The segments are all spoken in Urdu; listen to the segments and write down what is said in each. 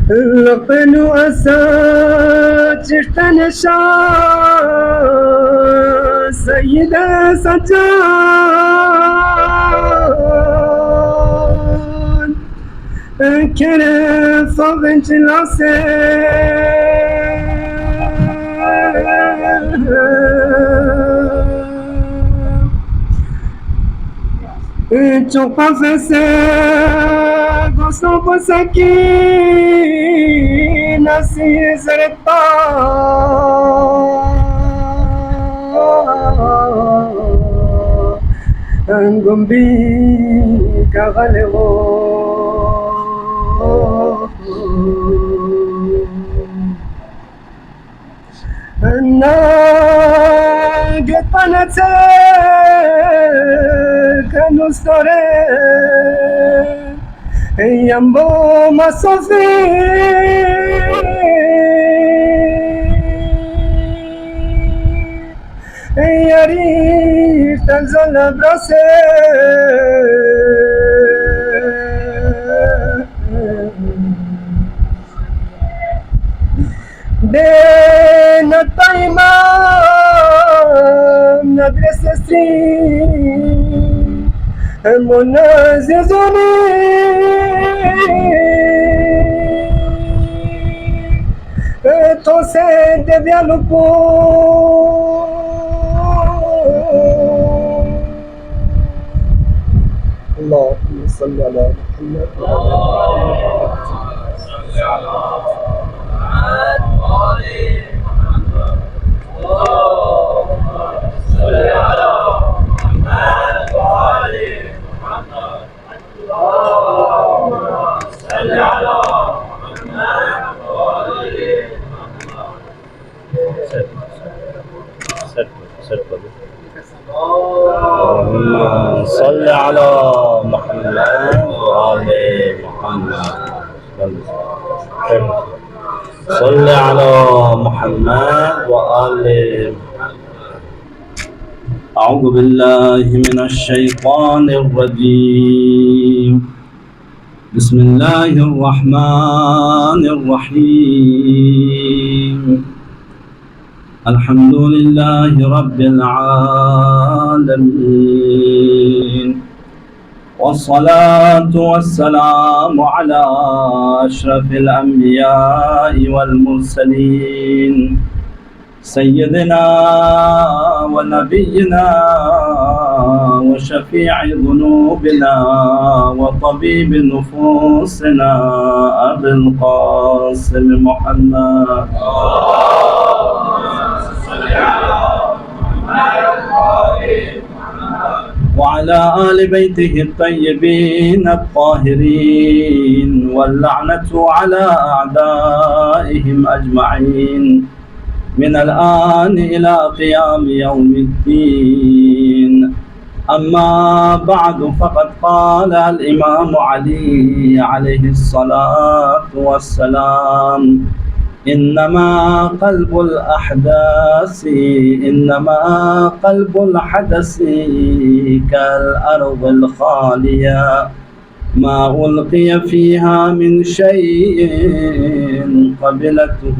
لقن وأساج تنشا سيدة سجان كرف فغنج العسل تقفز قصب سكين سيزر الطاق أنقم بيك غلغو قد طنتك نستوري ينبو مصوفي يريد تنزل براسي بين الطيمة مدرسة سرين مناززني توسي دبيالوكو اللهم صل على محمد صل على محمد وآل محمد صل على محمد وآل أعوذ بالله من الشيطان الرجيم بسم الله الرحمن الرحيم الحمد لله رب العالمين والصلاة والسلام على أشرف الأنبياء والمرسلين سيدنا ونبينا وشفيع ذنوبنا وطبيب نفوسنا أبي القاسم محمد وعلى آل بيته الطيبين الطاهرين واللعنة على أعدائهم أجمعين من الآن إلى قيام يوم الدين أما بعد فقد قال الإمام علي عليه الصلاة والسلام إنما قلب الحدث كالأرض الخالية ما ألقي فيها من شيء قبلته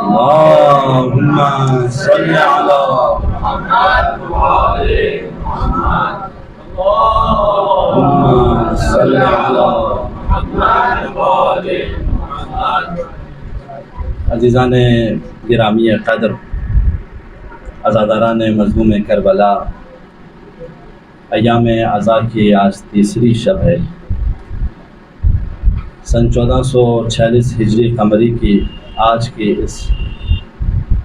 اللهم صل على محمد وعلى محمد اللهم صل على محمد وعلى محمد عزیزان گرامی قدر عزاداران مظلوم کربلا ایام عزا کی آج تیسری شب ہے سن 1446 ہجری قمری کی آج کی اس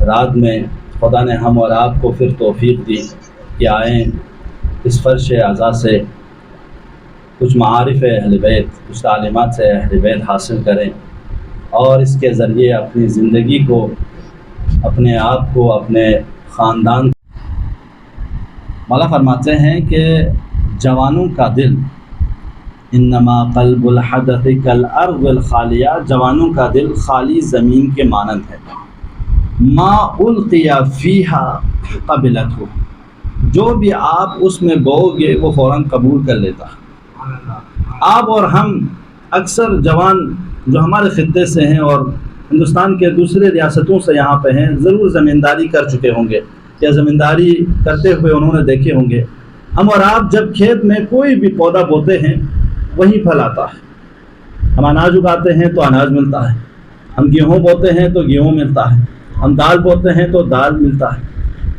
رات میں خدا نے ہم اور آپ کو پھر توفیق دی کہ آئیں اس فرش عزا سے کچھ معارف اہل بیت کچھ تعلیمات سے اہل بیت حاصل کریں اور اس کے ذریعے اپنی زندگی کو اپنے آپ کو اپنے خاندان مولا فرماتے ہیں کہ جوانوں کا دل انما قلب الحدث کالارض الخالیہ، جوانوں کا دل خالی زمین کے مانند ہے. ما القی فیہا قبلتہ، جو بھی آپ اس میں بو گے وہ فوراً قبول کر لیتا. آپ اور ہم اکثر جوان جو ہمارے خطے سے ہیں اور ہندوستان کے دوسرے ریاستوں سے یہاں پہ ہیں، ضرور زمینداری کر چکے ہوں گے یا زمینداری کرتے ہوئے انہوں نے دیکھے ہوں گے. ہم اور آپ جب کھیت میں کوئی بھی پودا بوتے ہیں وہی پھل آتا ہے. ہم اناج اگاتے ہیں تو اناج ملتا ہے، ہم گیہوں بوتے ہیں تو گیہوں ملتا ہے، ہم دال بوتے ہیں تو دال ملتا ہے.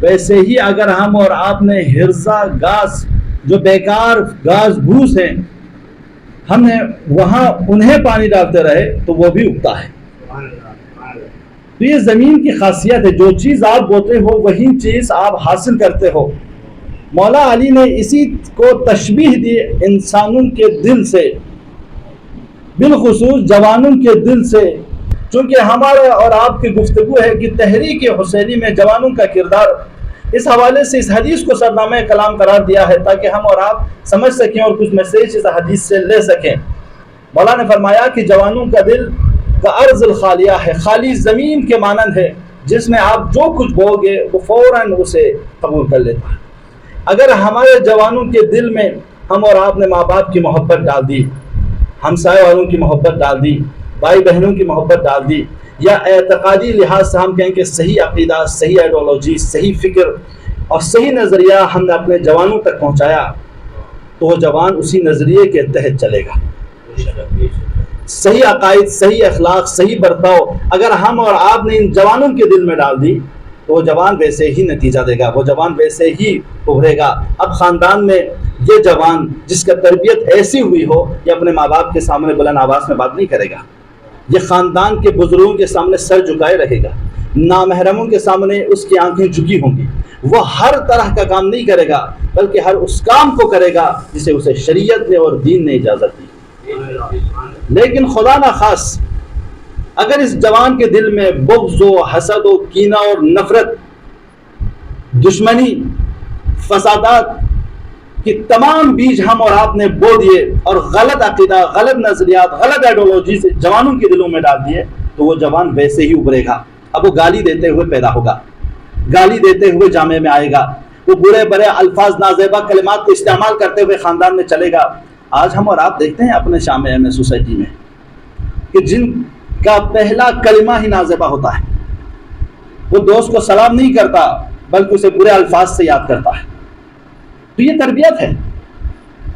ویسے ہی اگر ہم اور آپ نے ہرسا گھاس، جو بیکار گھاس بھوس ہیں، ہم نے وہاں انہیں پانی ڈالتے رہے تو وہ بھی اگتا ہے. تو یہ زمین کی خاصیت ہے، جو چیز آپ بوتے ہو وہی چیز آپ حاصل کرتے ہو. مولا علی نے اسی کو تشبیہ دی انسانوں کے دل سے، بالخصوص جوانوں کے دل سے. چونکہ ہمارے اور آپ کی گفتگو ہے کہ تحریک حسینی میں جوانوں کا کردار، اس حوالے سے اس حدیث کو سرنامہ کلام قرار دیا ہے تاکہ ہم اور آپ سمجھ سکیں اور کچھ میسیج اس حدیث سے لے سکیں. مولا نے فرمایا کہ جوانوں کا دل کا ارض الخالیہ ہے، خالی زمین کے مانند ہے، جس میں آپ جو کچھ بو گے وہ فوراً اسے قبول کر لیتا ہے. اگر ہمارے جوانوں کے دل میں ہم اور آپ نے ماں باپ کی محبت ڈال دی، ہمسائے والوں کی محبت ڈال دی، بھائی بہنوں کی محبت ڈال دی، یا اعتقادی لحاظ سے ہم کہیں کہ صحیح عقیدہ، صحیح آئیڈیالوجی، صحیح فکر اور صحیح نظریہ ہم نے اپنے جوانوں تک پہنچایا، تو وہ جوان اسی نظریے کے تحت چلے گا. صحیح عقائد، صحیح اخلاق، صحیح برتاؤ اگر ہم اور آپ نے ان جوانوں کے دل میں ڈال دی تو وہ جوان ویسے ہی نتیجہ دے گا، وہ جوان ویسے ہی ابھرے گا. اب خاندان میں یہ جوان جس کا تربیت ایسی ہوئی ہو، یہ اپنے ماں باپ کے سامنے بلند آواز میں بات نہیں کرے گا، یہ خاندان کے بزرگوں کے سامنے سر جھکائے رہے گا، نامحرموں کے سامنے اس کی آنکھیں جھکی ہوں گی. وہ ہر طرح کا کام نہیں کرے گا بلکہ ہر اس کام کو کرے گا جسے اسے شریعت نے اور دین نے اجازت دی. لیکن خدا نخواست اگر اس جوان کے دل میں بغض و حسد و کینہ اور نفرت، دشمنی، فسادات کی تمام بیج ہم اور آپ نے بو دیے اور غلط عقیدہ، غلط نظریات، غلط آئیڈیالوجی سے جوانوں کے دلوں میں ڈال دیے تو وہ جوان ویسے ہی ابھرے گا. اب وہ گالی دیتے ہوئے پیدا ہوگا، گالی دیتے ہوئے جامع میں آئے گا، وہ برے برے الفاظ، نازیبا کلمات کو استعمال کرتے ہوئے خاندان میں چلے گا. آج ہم اور آپ دیکھتے ہیں اپنے شامع میں، سوسائٹی میں، کہ جن کا پہلا کلمہ ہی نازیبا ہوتا ہے، وہ دوست کو سلام نہیں کرتا بلکہ اسے برے الفاظ سے یاد کرتا ہے. تو یہ تربیت ہے.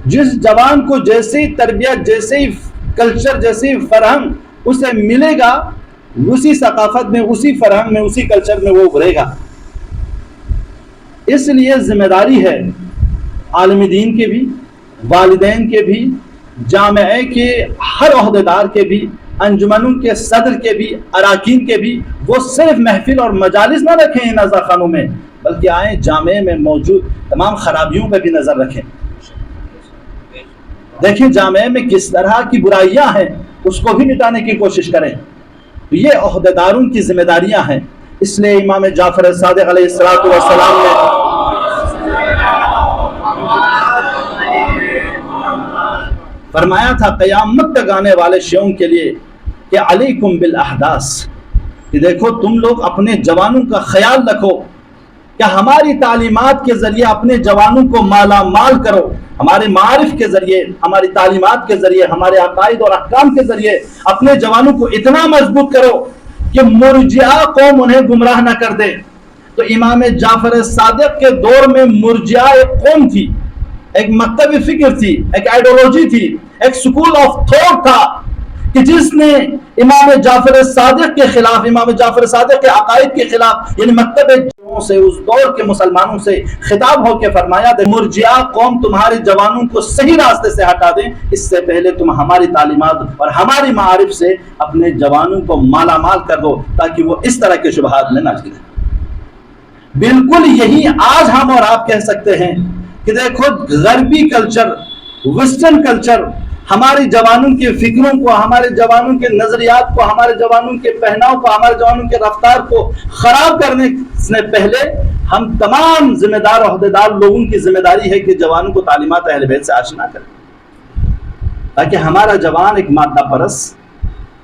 جس جوان کو جیسی تربیت، جیسی کلچر، جیسی فرہنگ اسے ملے گا، اسی ثقافت میں، اسی فرہنگ میں، اسی کلچر میں وہ ابھرے گا. اس لیے ذمہ داری ہے عالم دین کے بھی، والدین کے بھی، جامعے کے ہر عہدیدار کے بھی، انجمنوں کے صدر کے بھی، اراکین کے بھی، وہ صرف محفل اور مجالس نہ رکھیں نظر خانوں میں، بلکہ آئیں جامعے میں موجود تمام خرابیوں پہ بھی نظر رکھیں. دیکھیں جامعے میں کس طرح کی برائیاں ہیں، اس کو بھی مٹانے کی کوشش کریں. یہ عہدیداروں کی ذمہ داریاں ہیں. اس لیے امام جعفر صادق علیہ السلام نے فرمایا تھا قیامت تک آنے والے شیعوں کے لیے کہ علیکم بالاحداث، کہ دیکھو تم لوگ اپنے جوانوں کا خیال رکھو، کہ ہماری تعلیمات کے ذریعے اپنے جوانوں کو مالا مال کرو، ہمارے معارف کے ذریعے، ہماری تعلیمات کے ذریعے، ہمارے عقائد اور احکام کے ذریعے اپنے جوانوں کو اتنا مضبوط کرو کہ مرجئہ قوم انہیں گمراہ نہ کر دے. تو امام جعفر صادق کے دور میں مرجئہ ایک قوم تھی، ایک مکتب فکر تھی، ایک آئیڈیالوجی تھی، ایک سکول آف تھاٹ تھا کہ جس نے امام جعفر صادق کے خلاف، امام جعفر صادق کے عقائد کے خلاف، یعنی مکتب سے، اس دور کے مسلمانوں سے خطاب ہو کے فرمایا مرجئہ قوم تمہارے جوانوں کو صحیح راستے سے ہٹا دیں، اس سے پہلے تم ہماری تعلیمات اور ہماری معارف سے اپنے جوانوں کو مالا مال کر دو تاکہ وہ اس طرح کے شبہات میں نہ گریں. بالکل یہی آج ہم اور آپ کہہ سکتے ہیں کہ دیکھو غربی کلچر، ویسٹرن کلچر ہمارے جوانوں کے فکروں کو، ہمارے جوانوں کے نظریات کو، ہمارے جوانوں کے پہناؤ کو، ہمارے جوانوں کے رفتار کو خراب کرنے سے پہلے ہم تمام ذمہ دار عہدیدار لوگوں کی ذمہ داری ہے کہ جوانوں کو تعلیمات اہل بیت سے آشنا کریں تاکہ ہمارا جوان ایک مادہ پرست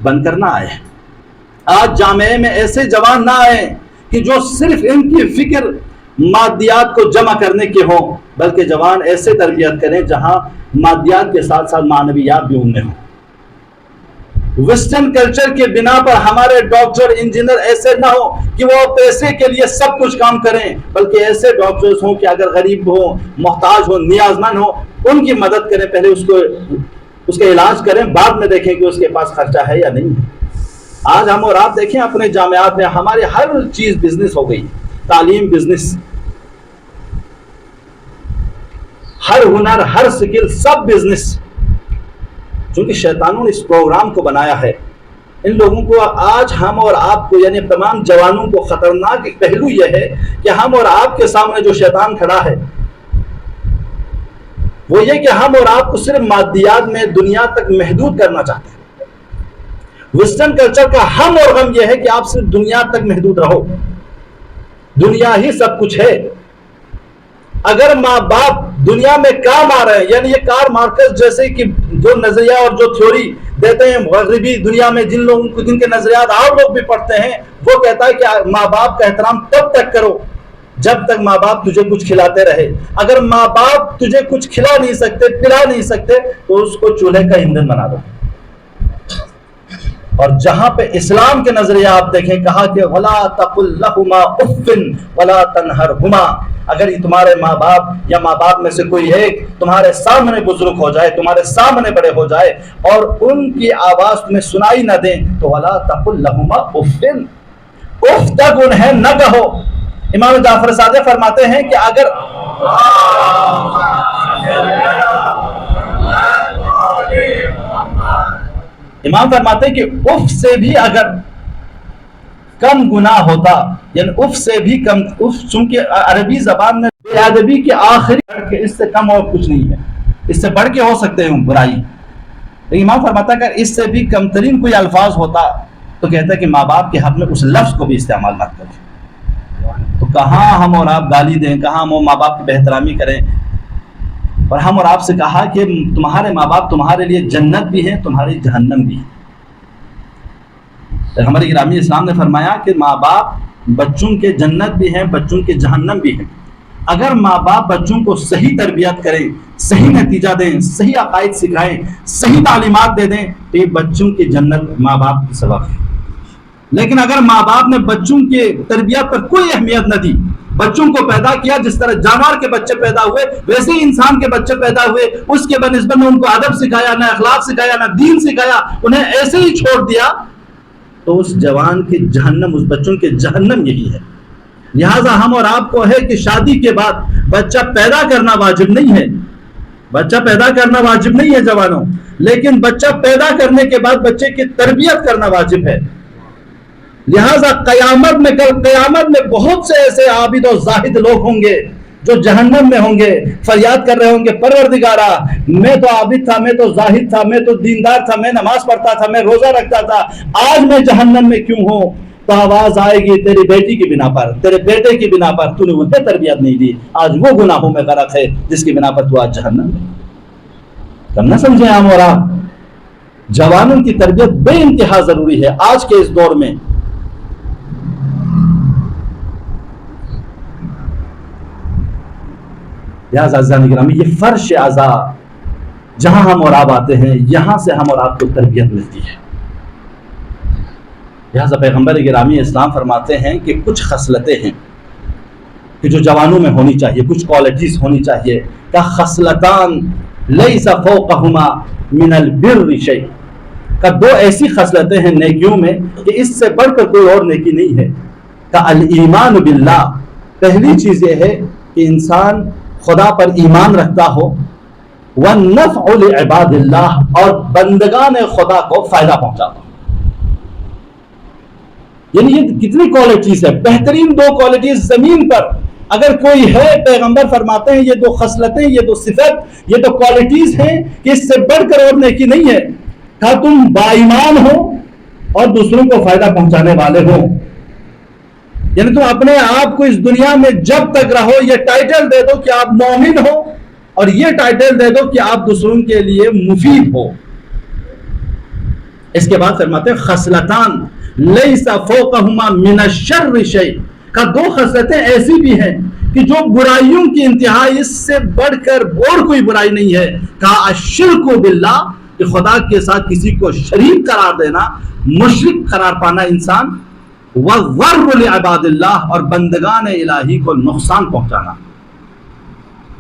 بن کر نہ آئے۔ آج جامعے میں ایسے جوان نہ آئے کہ جو صرف ان کی فکر مادیات کو جمع کرنے کے ہوں، بلکہ جوان ایسے تربیت کریں جہاں مادیات کے ساتھ ساتھ معنویات بھی ان میں ہوں۔ ویسٹرن کلچر کے بنا پر ہمارے ڈاکٹر انجینئر ایسے نہ ہو کہ وہ پیسے کے لیے سب کچھ کام کریں، بلکہ ایسے ڈاکٹرز ہوں کہ اگر غریب ہو، محتاج ہو، نیاز مند ہو، ان کی مدد کریں، پہلے اس کا علاج کریں، بعد میں دیکھیں کہ اس کے پاس خرچہ ہے یا نہیں ہے۔ آج ہم اور آپ دیکھیں اپنے جامعات میں ہمارے ہر چیز بزنس ہو گئی، تعلیم بزنس، ہر ہنر، ہر سکل، سب بزنس۔ چونکہ شیطانوں نے اس پروگرام کو بنایا ہے، ان لوگوں کو آج ہم اور آپ کو یعنی تمام جوانوں کو خطرناک ایک پہلو یہ ہے کہ ہم اور آپ کے سامنے جو شیطان کھڑا ہے وہ یہ کہ ہم اور آپ کو صرف مادیات میں دنیا تک محدود کرنا چاہتے ہیں۔ ویسٹرن کلچر کا ہم اور غم یہ ہے کہ آپ صرف دنیا تک محدود رہو، دنیا ہی سب کچھ ہے۔ اگر ماں باپ دنیا میں کام آ رہے ہیں، یعنی یہ کار مارکس جیسے کہ جو نظریہ اور جو تھیوری دیتے ہیں مغربی دنیا میں، جن لوگوں کو جن کے نظریات آپ لوگ بھی پڑھتے ہیں، وہ کہتا ہے کہ ماں باپ کا احترام تب تک کرو جب تک ماں باپ تجھے کچھ کھلاتے رہے۔ اگر ماں باپ تجھے کچھ کھلا نہیں سکتے، پلا نہیں سکتے، تو اس کو چولہے کا ایندھن بنا دو۔ اور جہاں پہ اسلام کے نظریہ آپ دیکھیں، کہا کہ وَلَا تَقُلْ لَهُمَا أُفٍّ وَلَا تَنْهَرْهُمَا، اگر تمہارے ماں باپ یا ماں باپ میں سے کوئی ایک تمہارے سامنے بزرگ ہو جائے، تمہارے سامنے بڑے ہو جائے اور ان کی آواز تمہیں سنائی نہ دیں، تو وَلَا تَقُلْ لَهُمَا أُفٍّ، اف تک انہیں نہ کہو۔ امام جعفر صادق فرماتے ہیں کہ اگر امام فرماتے ہیں کہ اف سے بھی اگر کم گناہ ہوتا، یعنی اف سے بھی کم، اف چونکہ عربی زبان میں بے ادبی کے آخری، اس سے کم اور کچھ نہیں ہے، اس سے بڑھ کے ہو سکتے ہیں برائی، لیکن امام فرماتا ہے کہ اس سے بھی کم ترین کوئی الفاظ ہوتا تو کہتا ہے کہ ماں باپ کے حق میں اس لفظ کو بھی استعمال مت کریں۔ تو کہاں ہم اور آپ گالی دیں، کہاں ہم ماں باپ کی بے احترامی کریں، اور ہم اور آپ سے کہا کہ تمہارے ماں باپ تمہارے لیے جنت بھی ہیں، تمہاری جہنم بھی ہے۔ ہمارے گرامی اسلام نے فرمایا کہ ماں باپ بچوں کے جنت بھی ہیں، بچوں کے جہنم بھی ہیں۔ اگر ماں باپ بچوں کو صحیح تربیت کریں، صحیح نتیجہ دیں، صحیح عقائد سکھائیں، صحیح تعلیمات دے دیں، تو یہ بچوں کی جنت ماں باپ کی سبب ہے۔ لیکن اگر ماں باپ نے بچوں کے تربیت پر کوئی اہمیت نہ دی، بچوں کو پیدا کیا جس طرح جانور کے بچے پیدا ہوئے ویسے ہی انسان کے بچے پیدا ہوئے، اس کے بنسبت میں ان کو ادب سکھایا، نہ اخلاق سکھایا، نہ دین سکھایا، انہیں ایسے ہی چھوڑ دیا، تو اس جوان کی جہنم، اس بچوں کے جہنم یہی ہے۔ لہٰذا ہم اور آپ کو ہے کہ شادی کے بعد بچہ پیدا کرنا واجب نہیں ہے، بچہ پیدا کرنا واجب نہیں ہے جوانوں، لیکن بچہ پیدا کرنے کے بعد بچے کی تربیت کرنا واجب ہے۔ لہٰذا قیامت میں، کل قیامت میں بہت سے ایسے عابد و زاہد لوگ ہوں گے جو جہنم میں ہوں گے، فریاد کر رہے ہوں گے، پروردگارا میں تو عابد تھا، میں تو زاہد تھا، میں تو دیندار تھا، میں نماز پڑھتا تھا، میں روزہ رکھتا تھا، آج میں جہنم میں کیوں ہوں؟ تو آواز آئے گی تیری بیٹی کی بنا پر، تیرے بیٹے کی بنا پر، تو نے انہیں تربیت نہیں دی، آج وہ گناہوں میں غرق ہے جس کی بنا پر تو آج جہنم میں۔ کم نہ سمجھیں ہم اور آپ، جوانوں کی تربیت بے انتہا ضروری ہے آج کے اس دور میں۔ لہٰذا عزیزان گرامی، یہ فرش اعضاء جہاں ہم اور آپ آتے ہیں، یہاں سے ہم اور آپ کو تربیت ملتی ہے۔ لہٰذا پیغمبر گرامی اسلام فرماتے ہیں کہ کچھ خصلتیں ہیں کہ جو جوانوں میں ہونی چاہیے، کچھ کوالٹیز ہونی چاہیے، کہ خصلتان لیس فوقہما من البر شیء، کہ دو ایسی خصلتیں ہیں نیکیوں میں کہ اس سے بڑھ کر کوئی اور نیکی نہیں ہے، کہ الایمان باللہ، پہلی چیز یہ ہے کہ انسان خدا پر ایمان رکھتا ہو، والنفع لعباد اللہ، اور بندگان خدا کو فائدہ پہنچاتا ہو۔ یعنی یہ کتنی کوالٹیز ہے، بہترین دو کوالٹیز زمین پر اگر کوئی ہے، پیغمبر فرماتے ہیں یہ دو خصلتیں، یہ دو صفت، یہ دو کوالٹیز ہیں کہ اس سے بڑھ کر اور نیکی نہیں ہے، کہ تم با ایمان ہو اور دوسروں کو فائدہ پہنچانے والے ہو۔ یعنی تم اپنے آپ کو اس دنیا میں جب تک رہو یہ ٹائٹل دے دو کہ آپ مومن ہو، اور یہ ٹائٹل دے دو کہ آپ دوسروں کے لیے مفید ہو، اس کے بعد فرماتے ہیں خصلتان لیس فوقہما من الشر شیء، کا دو خصلتیں ایسی بھی ہیں کہ جو برائیوں کی انتہا اس سے بڑھ کر اور کوئی برائی نہیں ہے. کہا الشرک باللہ، کہ خدا کے ساتھ کسی کو شریک قرار دینا، مشرک قرار پانا انسان، والضر لعباد اللہ، اور بندگان الہی کو نقصان پہنچانا.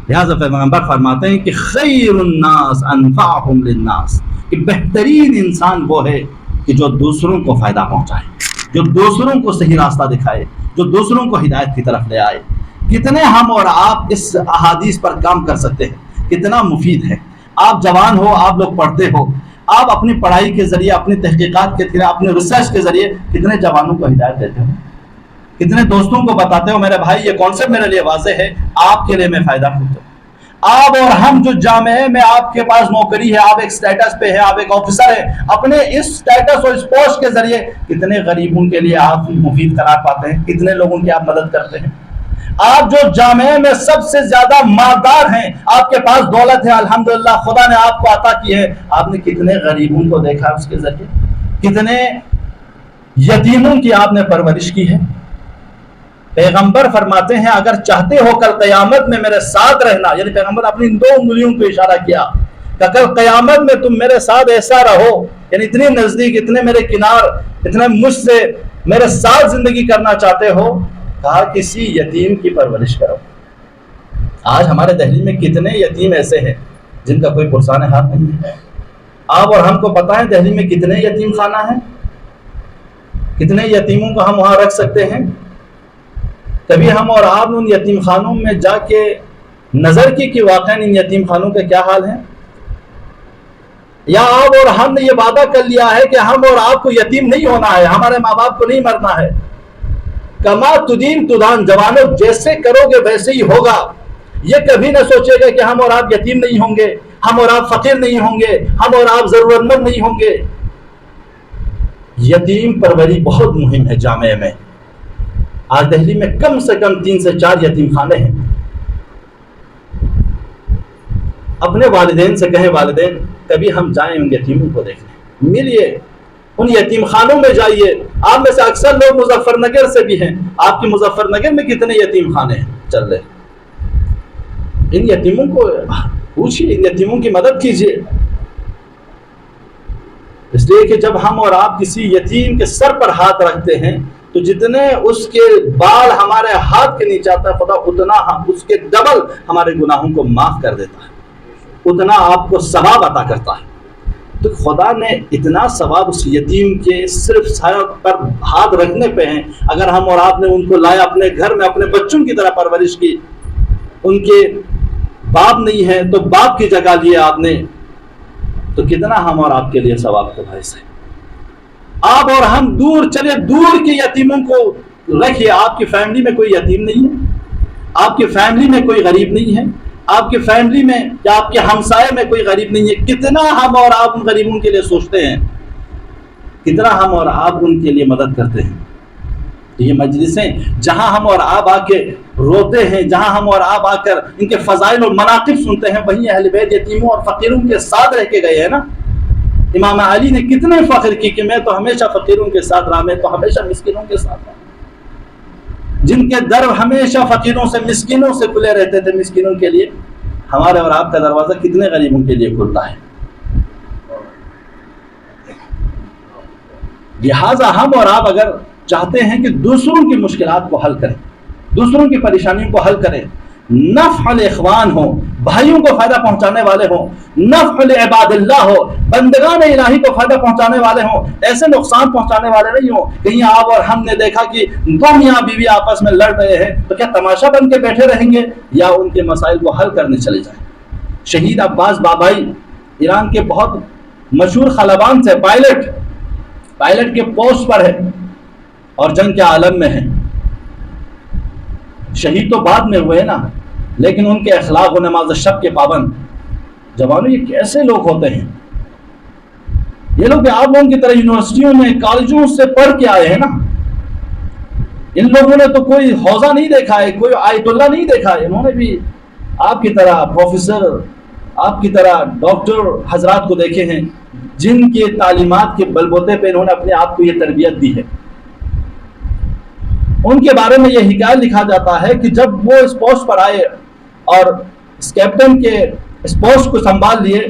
لہذا پیغمبر فرماتے ہیں کہ خیر الناس انفعہم للناس، کہ بہترین انسان وہ ہے کہ جو دوسروں کو فائدہ پہنچائے، جو دوسروں کو صحیح راستہ دکھائے، جو دوسروں کو ہدایت کی طرف لے آئے. کتنے ہم اور آپ اس احادیث پر کام کر سکتے ہیں، کتنا مفید ہے. آپ جوان ہو، آپ لوگ پڑھتے ہو، آپ اپنی پڑھائی کے ذریعے، اپنی تحقیقات کے ذریعے، اپنے ریسرچ کے ذریعے کتنے جوانوں کو ہدایت دیتے ہو، کتنے دوستوں کو بتاتے ہو میرے بھائی یہ کانسیپٹ میرے لیے واضح ہے، آپ کے لیے میں فائدہ پہنچتا ہوں. آپ اور ہم جو جامعے میں آپ کے پاس نوکری ہے، آپ ایک سٹیٹس پہ ہے، آپ ایک آفیسر ہے، اپنے اس سٹیٹس اور اس پوسٹ کے ذریعے کتنے غریبوں کے لیے آپ مفید قرار پاتے ہیں، کتنے لوگوں کی آپ مدد کرتے ہیں. آپ جو جامعے میں سب سے زیادہ مالدار ہیں، آپ کے پاس دولت ہے، الحمدللہ خدا نے آپ کو عطا کی ہے، آپ نے کتنے غریبوں کو دیکھا اس کے ذریعے، کتنے یتیموں کی آپ نے پرورش کی ہے. پیغمبر فرماتے ہیں اگر چاہتے ہو کل قیامت میں میرے ساتھ رہنا، یعنی پیغمبر اپنی دو انگلیوں کو اشارہ کیا کہ کل قیامت میں تم میرے ساتھ ایسا رہو، یعنی اتنی نزدیک، اتنے میرے کنار، اتنے مجھ سے میرے ساتھ زندگی کرنا چاہتے ہو، کہا کسی یتیم کی پرورش کرو. آج ہمارے دہلی میں کتنے یتیم ایسے ہیں جن کا کوئی پرسان ہاتھ نہیں ہے. آپ اور ہم کو پتہ ہے دہلی میں کتنے یتیم خانہ ہیں، کتنے یتیموں کو ہم وہاں رکھ سکتے ہیں. کبھی ہم اور آپ ان یتیم خانوں میں جا کے نظر کی کہ واقعاً ان یتیم خانوں کا کیا حال ہے؟ یا آپ اور ہم نے یہ وعدہ کر لیا ہے کہ ہم اور آپ کو یتیم نہیں ہونا ہے، ہمارے ماں باپ کو نہیں مرنا ہے. کما تدین تدان، جوانوں جیسے کرو گے ویسے ہی ہوگا. یہ کبھی نہ سوچے گا کہ ہم اور آپ یتیم نہیں ہوں گے، ہم اور آپ فقیر نہیں ہوں گے، ہم اور آپ ضرورت مند نہیں ہوں گے. یتیم پروری بہت مہم ہے جامعہ میں. آج دہلی میں کم سے کم 3 سے 4 یتیم خانے ہیں. اپنے والدین سے کہیں والدین کبھی ہم جائیں ان یتیموں کو دیکھنے، ملیے، ان یتیم خانوں میں جائیے. آپ میں سے اکثر لوگ مظفر نگر سے بھی ہیں، آپ کی مظفر نگر میں کتنے یتیم خانے ہیں چل رہے؟ ان یتیموں کو پوچھیے، ان یتیموں کی مدد کیجیے. اس لیے کہ جب ہم اور آپ کسی یتیم کے سر پر ہاتھ رکھتے ہیں تو جتنے اس کے بال ہمارے ہاتھ کے نیچے آتا ہے، خدا اتنا اس کے ڈبل ہمارے گناہوں کو معاف کر دیتا ہے، اتنا آپ کو ثواب عطا کرتا ہے. تو خدا نے اتنا ثواب اس یتیم کے صرف سر پر ہاتھ رکھنے پہ ہیں. اگر ہم اور آپ نے ان کو لایا اپنے گھر میں، اپنے بچوں کی طرح پرورش کی، ان کے باپ نہیں ہے تو باپ کی جگہ لیے آپ نے، تو کتنا ہم اور آپ کے لیے ثواب کا باعث ہے. آپ اور ہم دور چلے، دور کے یتیموں کو رکھیے. آپ کی فیملی میں کوئی یتیم نہیں ہے، آپ کی فیملی میں کوئی غریب نہیں ہے، آپ کی فیملی میں یا آپ کے ہمسائے میں کوئی غریب نہیں ہے. کتنا ہم اور آپ ان غریبوں کے لیے سوچتے ہیں، کتنا ہم اور آپ ان کے لیے مدد کرتے ہیں. تو یہ مجلسیں جہاں ہم اور آپ آ کے روتے ہیں، جہاں ہم اور آپ آ کر ان کے فضائل اور مناقب سنتے ہیں، وہیں اہل بیت یتیموں اور فقیروں کے ساتھ رہ کے گئے ہیں نا. امام علی نے کتنے فخر کی کہ میں تو ہمیشہ فقیروں کے ساتھ رہا، میں تو ہمیشہ مسکینوں کے ساتھ رہا. جن کے در ہمیشہ فقیروں سے، مسکینوں سے کھلے رہتے تھے، مسکینوں کے لیے ہمارے اور آپ کا دروازہ کتنے غریبوں کے لیے کھلتا ہے. لہٰذا ہم اور آپ اگر چاہتے ہیں کہ دوسروں کی مشکلات کو حل کریں، دوسروں کی پریشانیوں کو حل کریں، نفع الاخوان ہو، بھائیوں کو فائدہ پہنچانے والے ہوں، نفع لعباد اللہ ہو، بندگان الہی کو فائدہ پہنچانے والے ہوں، ایسے نقصان پہنچانے والے نہیں ہوں. کہیں آپ اور ہم نے دیکھا کہ دو میاں بیوی آپس میں لڑ رہے ہیں تو کیا تماشا بن کے بیٹھے رہیں گے یا ان کے مسائل کو حل کرنے چلے جائیں؟ شہید عباس بابائی ایران کے بہت مشہور خلبان سے پائلٹ کے پوسٹ پر ہے اور جنگ کے عالم میں ہیں. شہید تو بعد میں ہوئے نا، لیکن ان کے اخلاق و نماز شب کے پابند. جوانوں یہ کیسے لوگ ہوتے ہیں؟ یہ لوگ آپ لوگوں کی طرح یونیورسٹیوں میں، کالجوں سے پڑھ کے آئے ہیں نا. ان لوگوں نے تو کوئی حوضہ نہیں دیکھا ہے، کوئی آیت اللہ نہیں دیکھا ہے. انہوں نے بھی آپ کی طرح پروفیسر، آپ کی طرح ڈاکٹر حضرات کو دیکھے ہیں، جن کی تعلیمات کے بلبوتے پہ انہوں نے اپنے آپ کو یہ تربیت دی ہے. ان کے بارے میں یہ حکایت لکھا جاتا ہے کہ جب وہ اس پوسٹ پر آئے اور اس کیپٹن کے اس پوسٹ کو سنبھال لیے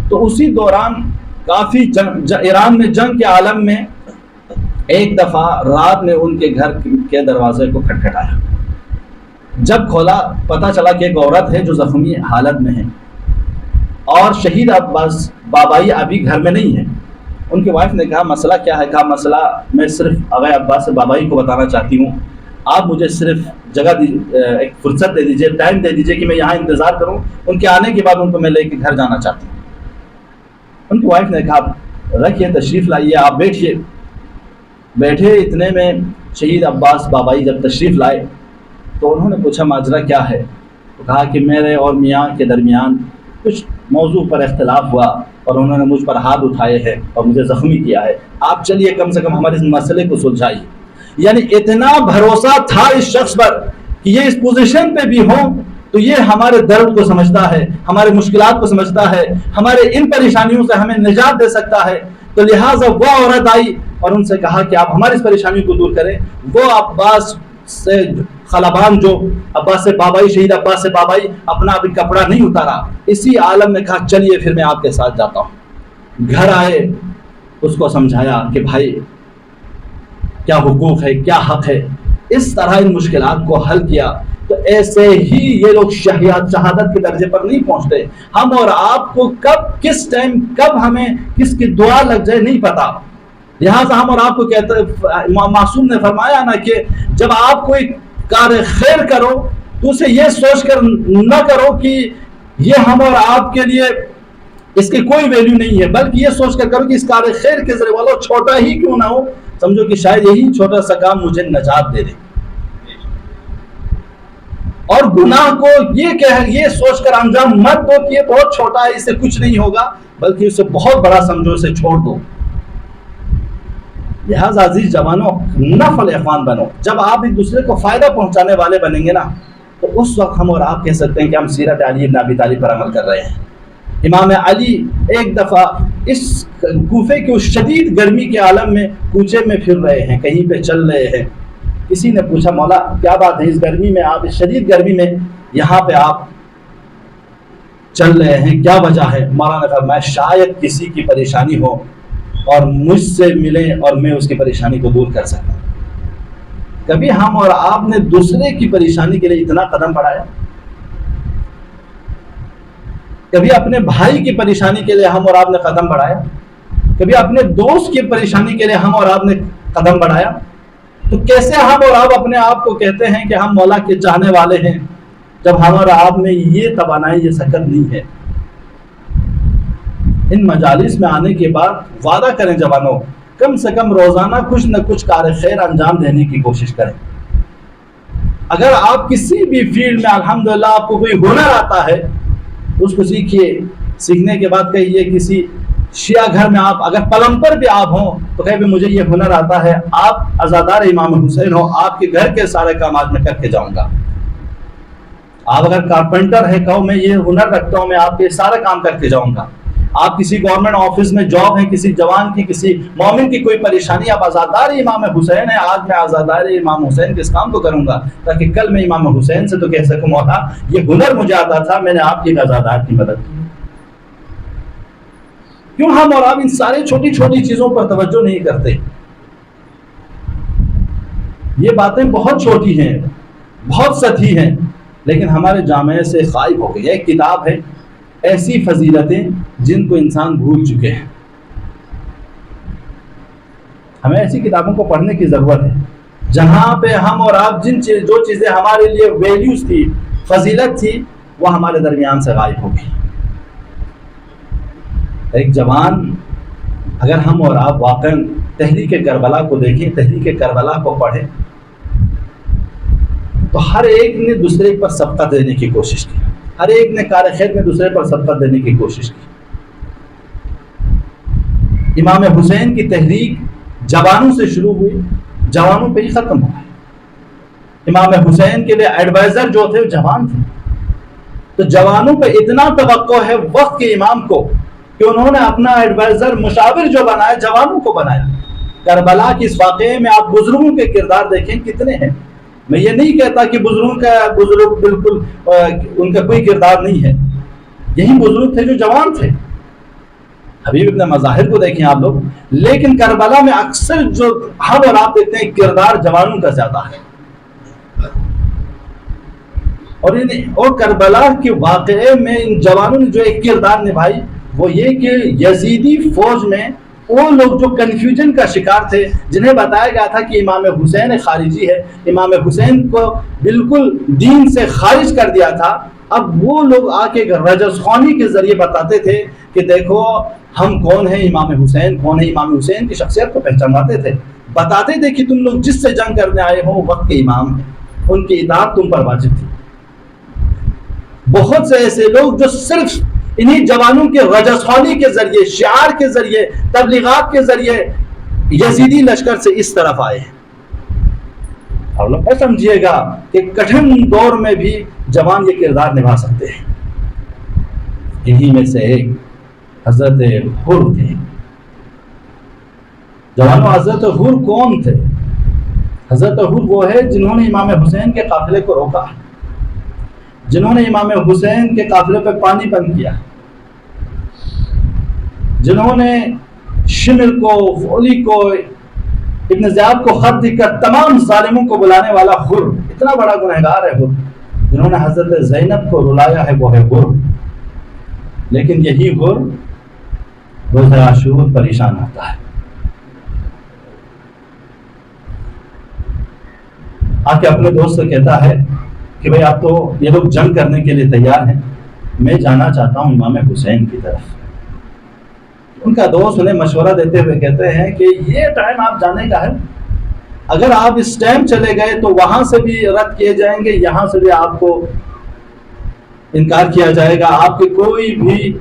تو اسی دوران کافی ایران میں جنگ کے عالم میں ایک دفعہ رات میں ان کے گھر کے دروازے کو کھٹکھٹایا. جب کھولا پتہ چلا کہ ایک عورت ہے جو زخمی حالت میں ہے اور شہید عباس بابائی ابھی گھر میں نہیں ہے. ان کی وائف نے کہا مسئلہ کیا ہے؟ کہا مسئلہ میں صرف اغا عباس بابائی کو بتانا چاہتی ہوں, آپ مجھے صرف جگہ ایک فرصت دے دیجئے, ٹائم دے دیجئے کہ میں یہاں انتظار کروں, ان کے آنے کے بعد ان کو میں لے کے گھر جانا چاہتی ہوں. ان کی وائف نے کہا رکھیے تشریف لائیے, آپ بیٹھیے. بیٹھے اتنے میں شہید عباس بابائی جب تشریف لائے تو انہوں نے پوچھا ماجرا کیا ہے؟ تو کہا کہ میرے اور میاں کے درمیان کچھ موضوع پر اختلاف ہوا اور انہوں نے مجھ پر ہاتھ اٹھائے ہیں اور مجھے زخمی کیا ہے, آپ چلیے کم سے کم ہمارے اس مسئلے کو سلجھائیے. یعنی اتنا بھروسہ تھا اس شخص پر کہ یہ اس پوزیشن پہ بھی ہوں تو یہ ہمارے درد کو سمجھتا ہے, ہمارے مشکلات کو سمجھتا ہے, ہمارے ان پریشانیوں سے ہمیں نجات دے سکتا ہے. تو لہٰذا وہ عورت آئی اور ان سے کہا کہ آپ ہماری اس پریشانی کو دور کریں. وہ عباس سے خلبان جو عباس بابائی شہید عباس بابائی اپنا ابھی کپڑا نہیں اتارا, اسی عالم نے کہا چلیے پھر میں آپ کے ساتھ جاتا ہوں. گھر آئے, اس کو سمجھایا کہ بھائی کیا حقوق ہے, کیا حق ہے, اس طرح ان مشکلات کو حل کیا. تو ایسے ہی یہ لوگ شہادت کے درجے پر نہیں پہنچتے. ہم اور آپ کو کب کس ٹائم کب ہمیں کس کی دعا لگ جائے نہیں پتا. لہٰذا ہم اور آپ کو کہتے معصوم نے فرمایا نا کہ جب آپ کوئی کار خیر کرو تو اسے یہ سوچ کر نہ کرو کہ یہ ہم اور آپ کے لیے اس کی کوئی ویلیو نہیں ہے, بلکہ یہ سوچ کر کرو کہ اس کار خیر کے ذریعے والوں چھوٹا ہی کیوں نہ ہو, سمجھو کہ شاید یہی چھوٹا سا کام مجھے نجات دے دے. اور گناہ کو یہ سوچ کر انجام مت دو کہ یہ بہت چھوٹا ہے, اس سے کچھ نہیں ہوگا, بلکہ اسے بہت بڑا سمجھو, اسے چھوڑ دو. لہٰذا عزیز جوانوں, نفل اخوان بنو. جب آپ ایک دوسرے کو فائدہ پہنچانے والے بنیں گے نا تو اس وقت ہم اور آپ کہہ سکتے ہیں کہ ہم سیرت علی بن ابی طالب پر عمل کر رہے ہیں. امام علی ایک دفعہ اس کوفے کی اس شدید گرمی کے عالم میں کوچے میں پھر رہے ہیں, کہیں پہ چل رہے ہیں. کسی نے پوچھا مولا کیا بات ہے, اس گرمی میں آپ, اس شدید گرمی میں یہاں پہ آپ چل رہے ہیں, کیا وجہ ہے؟ مولانا نے فرمایا شاید کسی کی پریشانی ہو اور مجھ سے ملیں اور میں اس کی پریشانی کو دور کر سکوں. کبھی ہم اور آپ نے دوسرے کی پریشانی کے لیے اتنا قدم بڑھایا؟ کبھی اپنے بھائی کی پریشانی کے لیے ہم اور آپ نے قدم بڑھایا؟ کبھی اپنے دوست کی پریشانی کے لیے ہم اور آپ نے قدم بڑھایا؟ تو کیسے ہم اور آپ اپنے آپ کو کہتے ہیں کہ ہم مولا کے چاہنے والے ہیں جب ہم اور آپ میں یہ توانائی, یہ سکت نہیں ہے؟ ان مجالس میں آنے کے بعد وعدہ کریں جوانوں, کم سے کم روزانہ کچھ نہ کچھ کار خیر انجام دینے کی کوشش کریں. اگر آپ کسی بھی فیلڈ میں الحمدللہ آپ کو کوئی ہنر آتا ہے اس کو سیکھیے. سیکھنے کے بعد کہیے کسی شیعہ گھر میں آپ اگر پلمبر بھی آپ ہوں تو کہیں بھی مجھے یہ ہنر آتا ہے, آپ عزادار امام حسین ہو, آپ کے گھر کے سارے کام آج میں کر کے جاؤں گا. آپ اگر کارپینٹر ہے کہو میں یہ ہنر رکھتا ہوں, میں آپ کے سارے کام کر کے جاؤں گا. آپ کسی گورنمنٹ آفس میں جاب ہے, کسی جوان کی, کسی مومن کی کوئی پریشانی, آپ عزادار امام حسین ہے, آج میں عزادار امام حسین کے اس کام کو کروں گا تاکہ کل میں امام حسین سے تو کہہ سکوں مولا یہ ہنر مجھے آتا تھا, میں نے آپ کی عزادار کی مدد کی. کیوں ہم اور آپ ان ساری چھوٹی چھوٹی چیزوں پر توجہ نہیں کرتے؟ یہ باتیں بہت چھوٹی ہیں, بہت سطحی ہیں, لیکن ہمارے جامعے سے غائب ہو گئی. ایک کتاب ہے ایسی فضیلتیں جن کو انسان بھول چکے ہیں. ہمیں ایسی کتابوں کو پڑھنے کی ضرورت ہے جہاں پہ ہم اور آپ جو چیزیں ہمارے لیے ویلیوز تھی, فضیلت تھی, وہ ہمارے درمیان سے غائب ہو گئی. ایک جوان, اگر ہم اور آپ واقعا تحریک کربلا کو دیکھیں, تحریک کربلا کو پڑھیں, تو ہر ایک نے دوسرے پر سبقت دینے کی کوشش کی, ہر ایک نے کار خیر میں دوسرے پر سبقت دینے کی کوشش کی. امام حسین کی تحریک جوانوں سے شروع ہوئی, جوانوں پہ ہی ختم ہو گئی. امام حسین کے لیے ایڈوائزر جو تھے وہ جوان تھے, تو جوانوں پہ اتنا توقع ہے وقت کے امام کو کہ انہوں نے اپنا ایڈوائزر مشاور جو بنایا جوانوں کو بنایا. کربلا کے اس واقعے میں آپ بزرگوں کے کردار دیکھیں کتنے ہیں. میں یہ نہیں کہتا کہ بزرگ بالکل ان کا کوئی کردار نہیں ہے. یہی بزرگ تھے جو جوان تھے. حبیب ابن مظاہر کو دیکھیں آپ لوگ. لیکن کربلا میں اکثر جو ہم اور آپ دیکھتے ہیں کردار جوانوں کا زیادہ ہے. اور کربلا کے واقعے میں ان جوانوں نے جو ایک کردار نبھائی وہ یہ کہ یزیدی فوج میں وہ لوگ جو کنفیوژن کا شکار تھے، جنہیں بتایا گیا تھا کہ امام حسین خارجی ہے، امام حسین کو بالکل دین سے خارج کر دیا تھا، اب وہ لوگ آ کے رجز خوانی کے ذریعے بتاتے تھے کہ دیکھو ہم کون ہیں، امام حسین کون ہے. امام حسین کی شخصیت کو پہچاناتے تھے، بتاتے تھے کہ تم لوگ جس سے جنگ کرنے آئے ہو وقت کے امام ہیں، ان کی اطاعت تم پر واجب تھی. بہت سے ایسے لوگ جو صرف انہی جوانوں کے رجز خوانی کے ذریعے، شعار کے ذریعے، تبلیغات کے ذریعے یزیدی لشکر سے اس طرف آئے ہیں. اور لوگ سمجھیے گا کہ کٹھن دور میں بھی جوان یہ کردار نبھا سکتے ہیں. انہی میں سے ایک حضرت حر تھے. جوانوں، حضرت حر کون تھے؟ حضرت حر وہ ہے جنہوں نے امام حسین کے قافلے کو روکا، جنہوں نے امام حسین کے قافلے پہ پانی بند کیا، جنہوں نے شمر کو، فولی کو، ابن زیاد کو خط لکھ کر تمام ظالموں کو بلانے والا حر، اتنا بڑا گنہگار ہے حر. جنہوں نے حضرت زینب کو رلایا ہے وہ ہے حر. لیکن یہی حر روز عاشور پریشان ہوتا ہے. آ کے اپنے دوست سے کہتا ہے کہ بھئی آپ تو یہ لوگ جنگ کرنے کے لیے تیار ہیں، میں جانا چاہتا ہوں امام حسین کی طرف. ان کا دوست انہیں مشورہ دیتے ہوئے کہتے ہیں کہ یہ ٹائم آپ جانے کا ہے، اگر آپ اس ٹائم چلے گئے تو وہاں سے بھی رد کیے جائیں گے، یہاں سے بھی آپ کو انکار کیا جائے گا، آپ کے کوئی بھی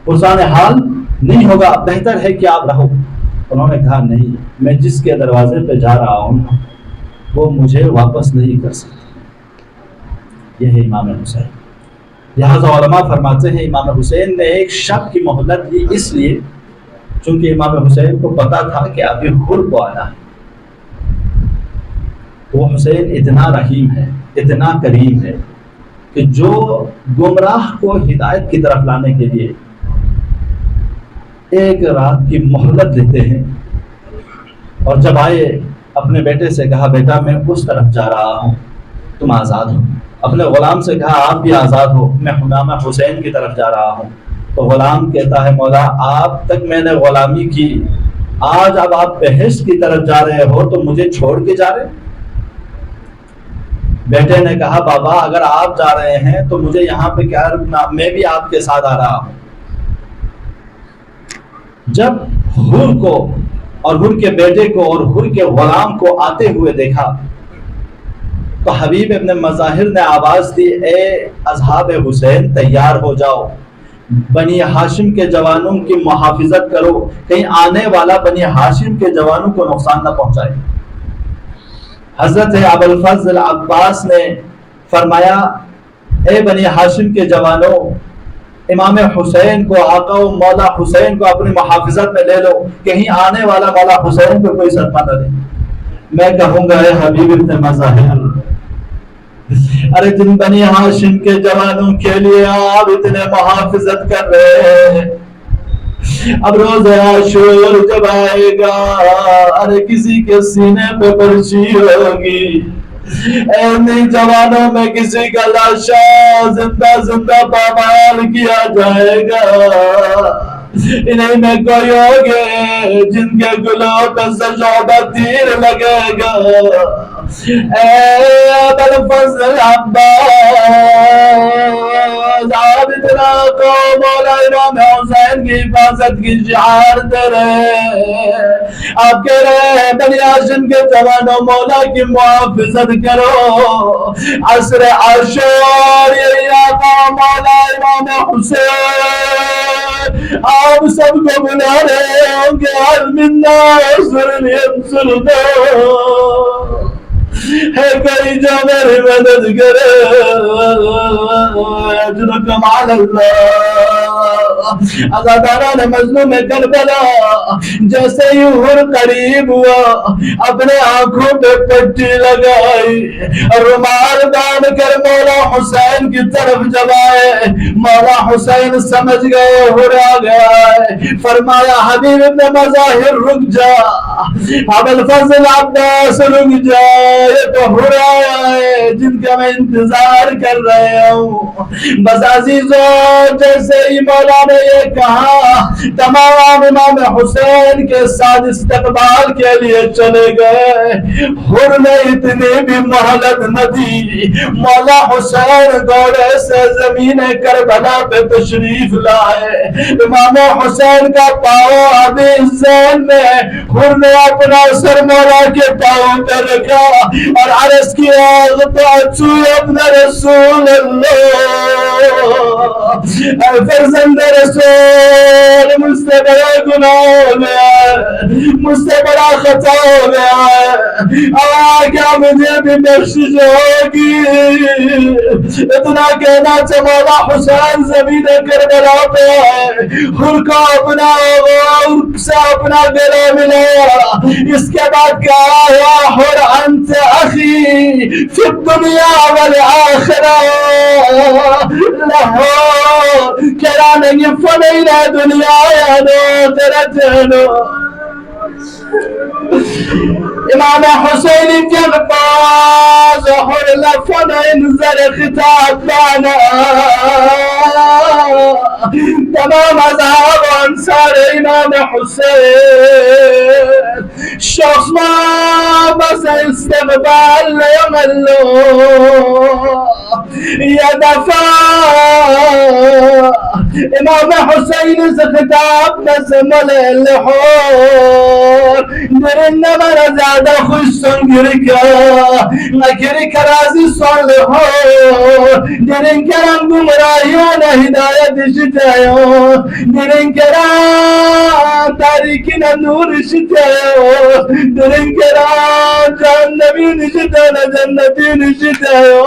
پرسان حال نہیں ہوگا، بہتر ہے کہ آپ رہو. انہوں نے کہا نہیں، میں جس کے دروازے پہ جا رہا ہوں وہ مجھے واپس نہیں کر سکتا. یہ ہے امام حسین. لہذا علماء فرماتے ہیں امام حسین نے ایک شب کی مہلت لی، اس لیے چونکہ امام حسین کو پتا تھا کہ ابھی حر کو آنا ہے. وہ حسین اتنا رحیم ہے، اتنا کریم ہے کہ جو گمراہ کو ہدایت کی طرف لانے کے لیے ایک رات کی مہلت دیتے ہیں. اور جب آئے اپنے بیٹے سے کہا بیٹا میں اس طرف جا رہا ہوں، تم آزاد ہو. اپنے غلام سے کہا آپ بھی آزاد ہو، میں امام حسین کی طرف جا رہا ہوں. تو غلام کہتا ہے مولا آپ تک میں نے غلامی کی، آج اب آپ بہشت کی طرف جا رہے ہو تو مجھے چھوڑ کے جا رہے. بیٹے نے کہا بابا اگر آپ جا رہے ہیں تو مجھے یہاں پہ کیا رکنا، میں بھی آپ کے ساتھ آ رہا ہوں. جب حر کو اور حر کے بیٹے کو اور حر کے غلام کو آتے ہوئے دیکھا تو حبیب ابن مظاہر نے آواز دی اے اصحاب حسین تیار ہو جاؤ، بنی ہاشم کے جوانوں کی محافظت کرو، کہیں آنے والا بنی ہاشم کے جوانوں کو نقصان نہ پہنچائے. حضرت ابوالفضل عباس نے فرمایا اے بنی ہاشم کے جوانوں، امام حسین کو، آقا و مولا حسین کو اپنی محافظت میں لے لو، کہیں آنے والا مولا حسین کو کوئی صدمہ نہ دے. میں کہوں گا اے حبیب ابن مظاہر، ارے جن بنی ہاشم کے جوانوں کے لیے آپ اتنے محافظت کر رہے ہیں، اب روز عاشور جب آئے گا، ارے کسی کے سینے پہ پرچی ہوگی، ایسے جوانوں میں کسی کا لاشا زندہ زندہ پامال کیا جائے گا. انہیں میں کوئی ہوگے جن کے گلوں پہ سجودہ تیر لگے گا. اے ابوالفضل عباس، آپ اتنا کو مولا امام حسین کی حفاظت کی شعار دے رہے، آپ کہہ رہے ہیں بنی ہاشم کے جوانوں مولا کی محافظت کرو. عصر عاشور یہی آقا مولا امام حسین آپ سب کو بلا رہے ہوں گے، حل منا سرنی انصرنا. ہے کوئی جو میری مدد کرے اجرکم علی اللہ عزاداران مظلوم کربلا جیسے ہی حر قریب ہوا اپنے آنکھوں پہ پٹی لگائی رومال باندھ کر مولا حسین کی طرف جب آئے مولا حسین سمجھ گئے حر آ گیا ہے فرمایا حبیب ابن مظاہر رک جا ابوالفضل عباس رک جا یہ تو حر آیا ہے جن کا میں انتظار کر رہے ہوں بس عزیزوں جیسے ہی مولا نے یہ کہا تمام امام حسین کے ساتھ استقبال کے لیے چلے گئے حر نے اتنی بھی مہلت نہ دی مولا حسین دوڑے سے زمین کربلا پہ تشریف لائے امام حسین کا پاؤں ابھی زین میں حر نے اپنا سر مولا کے پاؤں پہ رکھا اور عرض کیا غطعتو ابن رسول اللہ اے فرزند رسول مجھ سے بڑا گناہ ہو گیا ہے مجھ سے بڑا خطا ہو گیا ہے کیا مجھے بھی بخشش ہوگی اتنا کہنا مولا حسین زمین کربلا پہ ہے حر کو اپنا غور سے اپنا گلا ملایا اس کے بعد کہا یا حر انت اخی فی الدنیا والآخرہ لاہور کہنا نہیں فنین دنیا یا دو تیرا جنو امام حسین کے باز حر لفن انزل خطاب بانا تمام اصحاب انصار امام حسین شخص ما بس استقبال یملو یا دفع امام حسین سے خطاب نسمل الحور درن مرا زیادہ خوش سن گرکا نکری کرازی سن لحور درن کرم گمراہیون ہدایت شتایو درن کرم تاریکین نور شتایو درن کرم جہنمین شتایو جنتین شتایو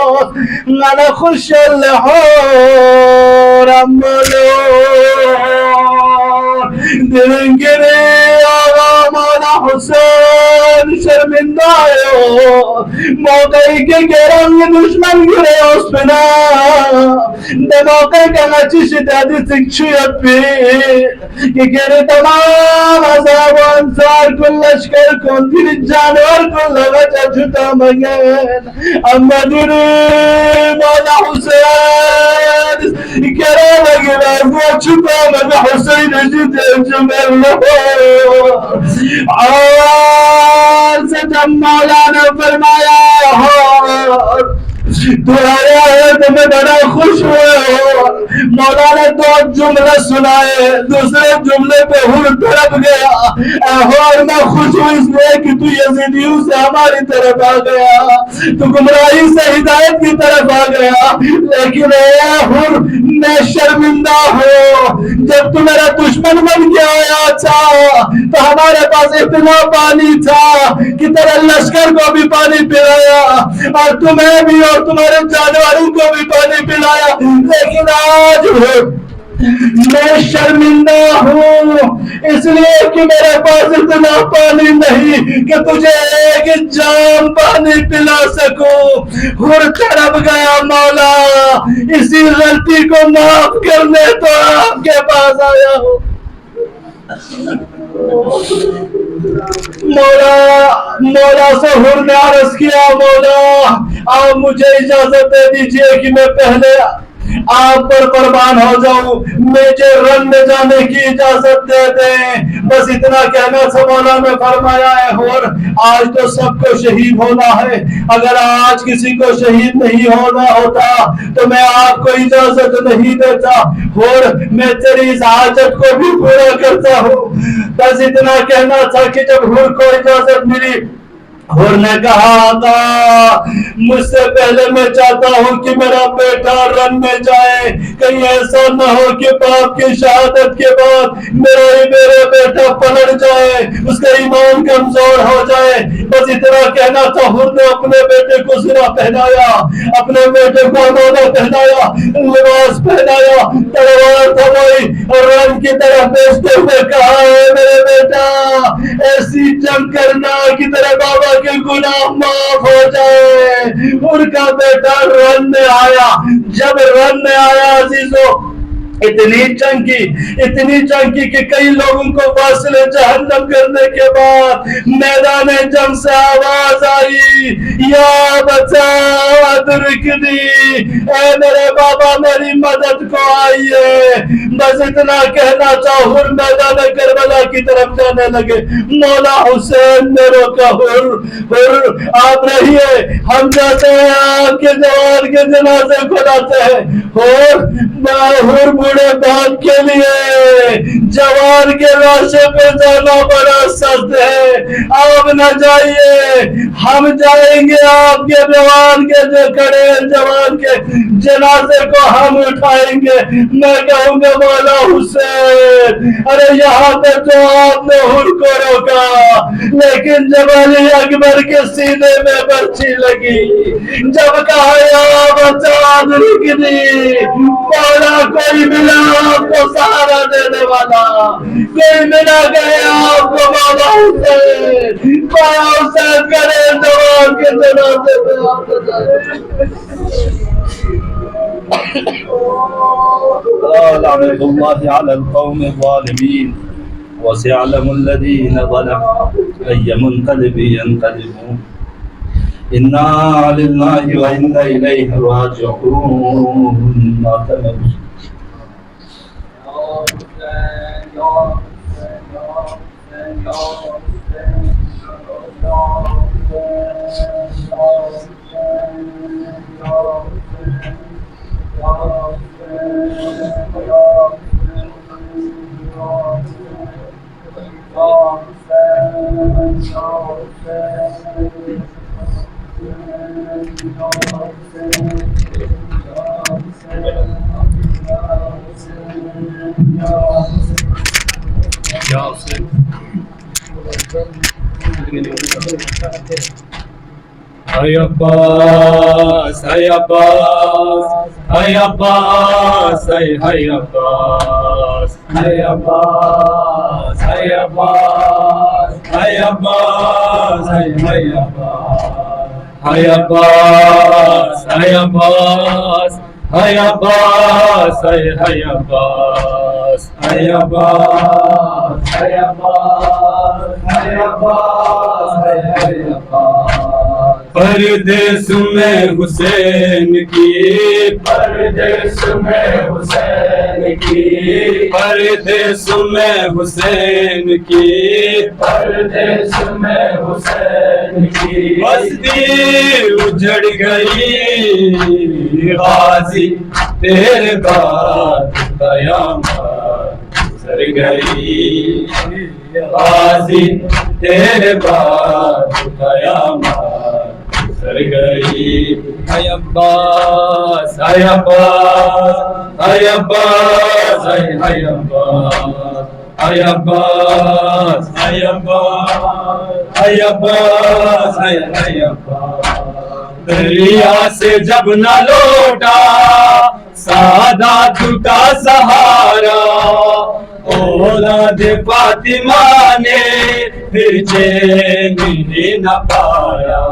من خوش الحور امالو درن گری آغا مولا حسین شرمندہ ہو موقعی کے گرنگ دشمن گرے اس پنا دے موقع کا نچی شدادی سکشیت پی کہ گرے تمام عذاب و انصار کل لشکر کن تیری جانور کل لگا چھتا مگن اما دری مولا حسین گرے لگے بازو چھتا مگا حسین جدے جمر لہو اور سے جب مولا نے فرمایا ہو تمہارے آیت میں بڑا خوش ہوئے ہو مولا نے دو جملے سنائے دوسرے جملے پہ حر طرف گیا اور میں خوش ہوں اس لئے کہ تو یزیدیوں سے ہماری طرف آ گیا تو گمراہی سے ہدایت کی طرف آ گیا لیکن اے حر میں شرمندہ ہوں جب تو میرا دشمن بن کے آیا تھا تو ہمارے پاس اتنا پانی تھا کہ تیرے لشکر کو بھی پانی پلایا اور تمہیں بھی اور تمہارے جانوروں کو بھی پانی پلایا لیکن آج میں شرمندہ ہوں اس لیے کہ میرے پاس اتنا پانی نہیں کہ تجھے ایک جام پانی پلا سکوں حر طرف گیا مولا اسی غلطی کو معاف کرنے تو آپ کے پاس آیا ہوں مولا سے حر نے عرض کیا مولا آپ مجھے اجازت دے دیجئے کہ میں پہلے آپ پر قربان ہو جاؤں مجھے رن میں جانے کی اجازت دے دیں بس اتنا کہنا تھا مولا نے فرمایا ہے حر آج تو سب کو شہید ہونا ہے اگر آج کسی کو شہید نہیں ہونا ہوتا تو میں آپ کو اجازت نہیں دیتا حر میں تیری اس حاجت کو بھی پورا کرتا ہوں بس اتنا کہنا تھا کہ جب حر کو اجازت ملی حور نے کہا آقا مجھ سے پہلے میں چاہتا ہوں کہ میرا بیٹا رن میں جائے، کہیں ایسا نہ ہو کہ باپ کی شہادت کے بعد میرا بیٹا پلٹ جائے، اس کا ایمان کمزور ہو جائے۔ بس اتنا کہنا تھا۔ حور نے اپنے بیٹے کو زرہ پہنایا، اپنے بیٹے کو امانہ پہنایا، لباس پہنایا، تلوار تھمائی اور رن کی طرف بھیجتے ہوئے کہا ہے میرے بیٹا ایسی جنگ کرنا کہ تیرے بابا کے گناہ معاف ہو جائے۔ ان کا بیٹا رن میں آیا۔ جب رن میں آیا عزیزو اتنی جنگ کی کہ کئی لوگوں کو واصل جہنم کرنے کے بعد میدان جنگ سے آواز آئی یا بچا ادرکنی، اے میرے بابا میری مدد کو آئیے۔ بس اتنا کہنا چاہو حور میدان کربلا کی طرف جانے لگے۔ مولا حسین نے روکا، حور آپ رہیے، ہم جاتے ہیں آپ کے جوان کے جنازے کو لاتے ہیں۔ حور بوڑھے باپ کے لیے جوان کے لاشے پہ جانا بڑا سخت ہے، آپ نہ جائیے، ہم جائیں گے، آپ کے جوان کے جو کھڑے جوان کے جنازے کو ہم اٹھائیں گے۔ میں کہوں گا مولا حسین ارے یہاں پہ تو آپ نے حور کو روکا، لیکن جب علی اکبر کے سینے میں برچھی لگی، جب کہا یا بچا رکنی، مولا کوئی ملا آپ کو سہارا دینے والا، کوئی ملا گیا آپ کو مولا حسین، مولا حسین کرے جوان کے جنازے پہ آپ لعنة الله على القوم الظالمين وسيعلم الذين ظلموا أي منقلب ينقلبون إنا لله وإنا إليه راجعون ما تنبس Hay Abbas, hay Abbas, hay Abbas, hay Abbas, hay Abbas, hay Abbas, hay Abbas, hay Abbas, hay Abbas, hay Abbas, hay Abbas, hay Abbas, hay Abbas, hay Abbas, hay Abbas, hay Abbas. Pradesh میں حسین کی، پردیس میں حسین کی، پردیس میں حسین کی، پردیس میں حسین کی بستی اجڑ گئی، غازی تیرے بعد قیامت گزر گئی، غازی تیرے بعد قیامت گزر گئی۔ ہے عباس، ہے عباس، ہے عباس، ہے عباس، ہے عباس، ہے عباس، ہے عباس، ہے عباس۔ دریا سے جب نہ لوٹا سعادت کا سہارا، اولاد فاطمہ نے پھر چین ہی نہ پایا۔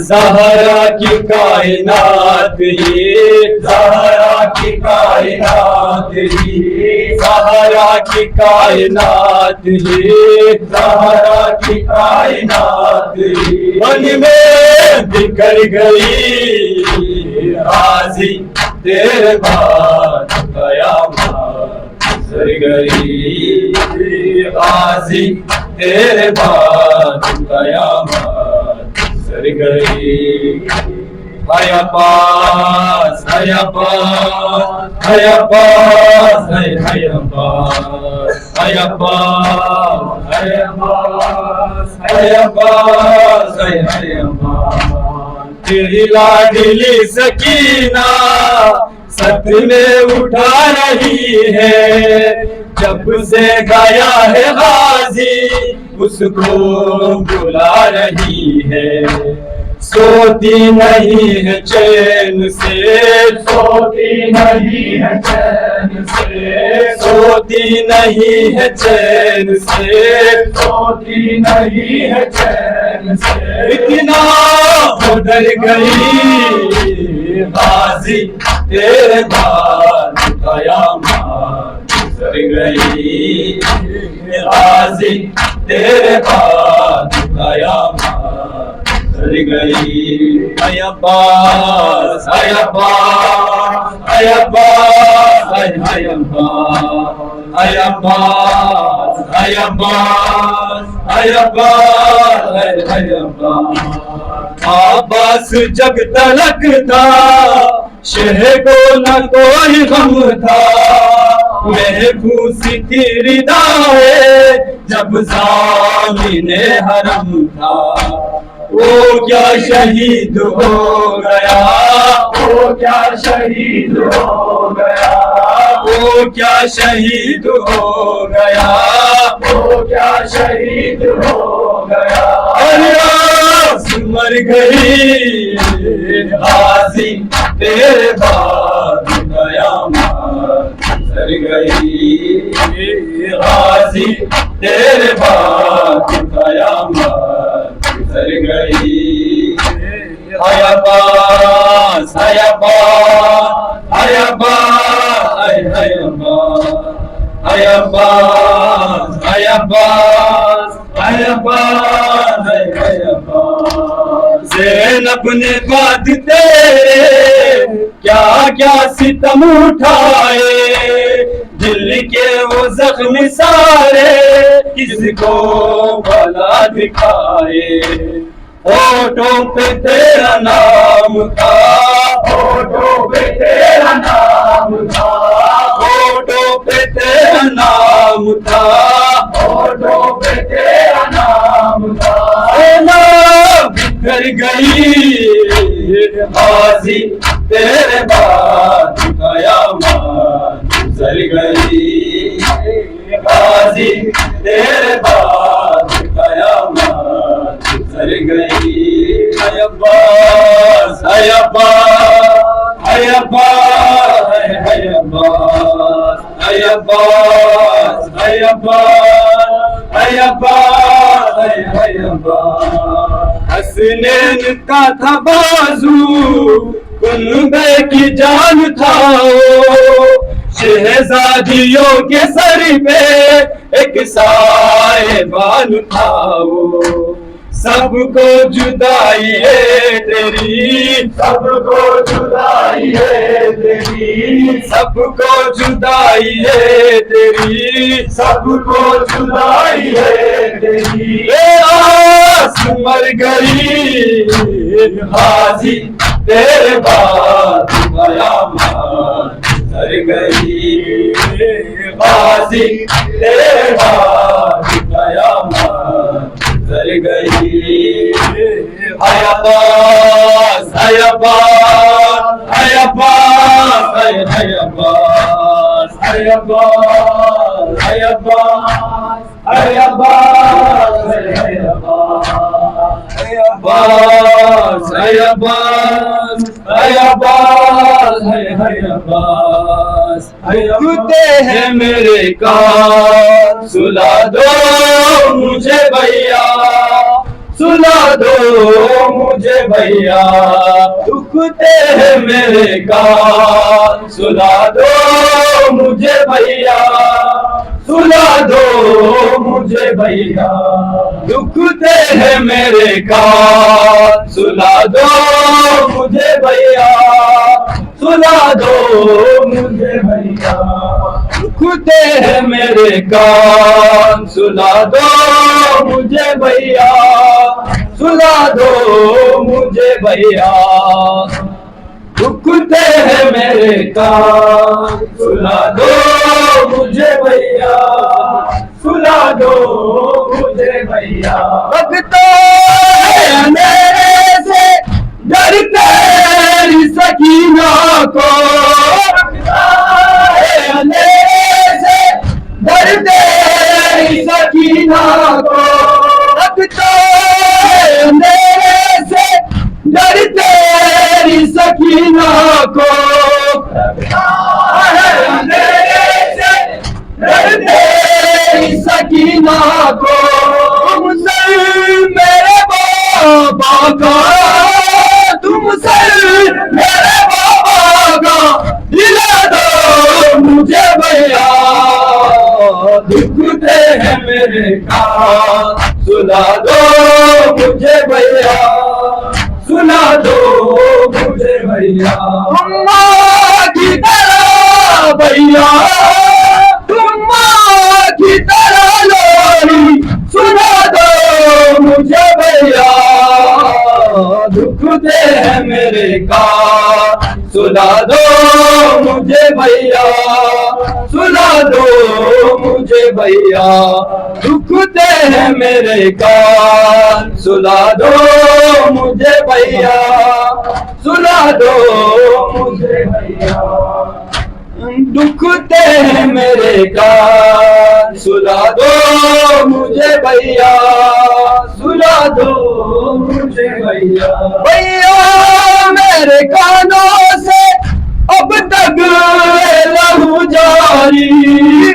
زہرا کی کائنات ہی، زہرا کی کائنات ہی، زہرا کی کائنات ہی، زہرا کی کائنات ہی من میں بکھر گئی، غازی تیرے بعد قیامت گزر گئی، غازی تیرے بعد قیامت گزر گئی۔ ہے عباس، ہے عباس، ہے عباس، ہے عباس، اے عباس اے عباس اے عباس اے عباس تیری لاڈلی سکینہ سب میں اٹھا رہی ہے جب سے گیا ہے غازی اس کو بلا رہی ہے سوتی نہیں ہے چین سے سوتی نہیں ہے چین سے سوتی نہیں ہے چین سے سوتی نہیں ہے چین سے اتنا ڈر گئی غازی تیرے بات قیامت گزر گئی غازی تیرے بات قیامت گزر گئی اے عباس اے عباس اے عباس اے عباس اے عباس اے عباس اے عباس اے عباس عباس جب تلک تھا شہ کو نہ کوئی غم تھا محفوظ کی ردائے جب ضامن حرم تھا وہ کیا شہید ہو گیا وہ کیا شہید ہو گیا وہ کیا شہید ہو گیا وہ کیا شہید ہو گیا مر گئی غازی تیرے بعد قیامت گزر گئی غازی تیرے بعد قیامت گزر گئی اے عباس اے عباس اے عباس اے عباس اے عباس اے عباس اے عباس اے عباس زینب نے بعد تیرے کیا کیا ستم اٹھائے دل کے وہ زخم سارے کس کو بھلا دکھائے ہوٹوں پہ تیرا نام تھا ہوٹوں پہ تیرا نام تھا ہوٹوں پہ تیرا نام تھا ہوٹوں پہ تیرا نام تھا بکھر گئی غازی تیرے بعد قیامت گزر گئی غازی تیرے بعد قیامت گزر گئی اے عباس اے عباس اے عباس اے عباس اے عباس اے عباس اے عباس اے عباس حسنین کا تھا بازو کنبے کی جان تھا شہزادیوں کے سر پہ ایک سائبان تھا وہ سب کو جدائی ہے تیری سب کو جدائی ہے تیری سب کو جدائی ہے تیری سب کو جدائی ہے تیری آس مر گئی غازی تیرے بعد قیامت گزر گئی غازی تیرے بعد قیامت گزر گئی اے عباس اے عباس اے عباس اے عباس اے عباس اے عباس اے عباس اے عباس اے عباس اے عباس اے عباس رکتے ہیں میرے کان سلا دو مجھے بھیا سلا دو مجھے بھیا رکتے ہیں میرے کان سلا دو مجھے بھیا سلا دو مجھے بھیا رکتے ہیں میرے کان سلا دو مجھے بھیا سلا دو مجھے بھیا رکتے ہیں میرے کان سلا دو مجھے بھیا سلا دو مجھے بھیا دکھتے ہیں میرے کان سلا دو مجھے بھیا سلا دو مجھے بھیا بھگتو میرے سے ڈرتے سکینہ کو میرے سے ڈرتے سکینہ کو بھگتو میرے سے ڈرتے سکینہ کو میرے سے ڈرتے سکینہ کو تم سر میرے بابا کا تم سر میرے بابا کا دلا دو مجھے بھیا دکھتے ہیں میرے کان سلا دو مجھے بھیا سنا دو مجھے بھیا ماں کی طرح بھیا تم ماں کی طرح لوری سنا دو مجھے بھیا دکھتے ہیں میرے کان سنا دو مجھے بھیا سنا دو مجھے بھیا دکھتے ہیں میرے کان سنا دو مجھے بھیا سنا دو مجھے بھیا دکھتے ہیں میرے کان سنا دو مجھے بھیا سنا دو مجھے بھیا بھیا میرے کانوں سے اب تک لہو جاری